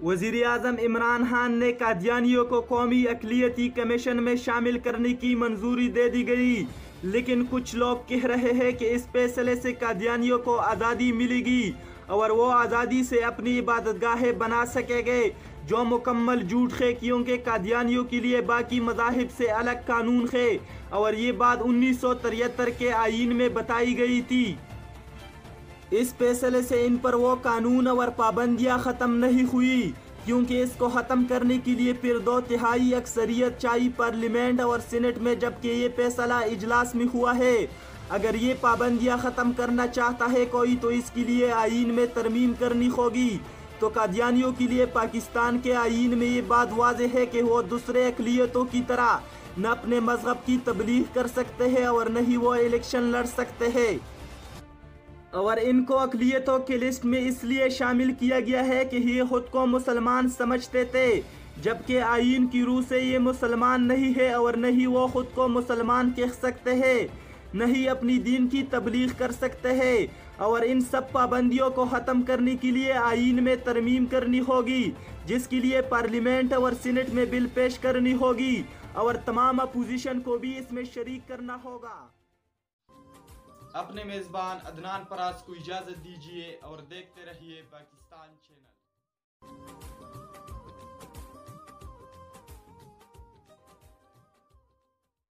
वज़ीर आज़म इमरान खान ने कादियानियों को कौमी अक़लियती कमीशन में शामिल करने की मंजूरी दे दी गई, लेकिन कुछ लोग कह रहे हैं कि इस फैसले से कादियानियों को आज़ादी मिलेगी और वो आज़ादी से अपनी इबादतगाहें बना सकेंगे, जो मुकम्मल झूठ है क्योंकि कादियानियों के लिए बाकी मज़ाहिब से अलग कानून है और ये बात 1973 के आईन में बताई गई थी। इस फैसले से इन पर वो कानून और पाबंदियां ख़त्म नहीं हुई, क्योंकि इसको ख़त्म करने के लिए फिर 2/3 अक्सरियत चाहिए पार्लियामेंट और सीनेट में, जबकि ये फैसला इजलास में हुआ है। अगर ये पाबंदियां ख़त्म करना चाहता है कोई तो इसके लिए आईन में तरमीम करनी होगी। तो कादियानियों के लिए पाकिस्तान के आईन में ये बात वाज़ेह है कि वो दूसरे अक़लियतों की तरह न अपने मज़हब की तबलीग कर सकते हैं और न ही वो इलेक्शन लड़ सकते हैं, और इनको अक़लियतों की लिस्ट में इसलिए शामिल किया गया है कि ये खुद को मुसलमान समझते थे, जबकि आईन की रूह से ये मुसलमान नहीं है और न ही वो खुद को मुसलमान कह सकते हैं, न ही अपनी दीन की तबलीग कर सकते हैं। और इन सब पाबंदियों को ख़त्म करने के लिए आईन में तरमीम करनी होगी, जिसके लिए पार्लियामेंट और सीनेट में बिल पेश करनी होगी और तमाम अपोजिशन को भी इसमें शरीक करना होगा। अपने मेज़बान अदनान परास को इजाज़त दीजिए और देखते रहिए पाकिस्तान चैनल।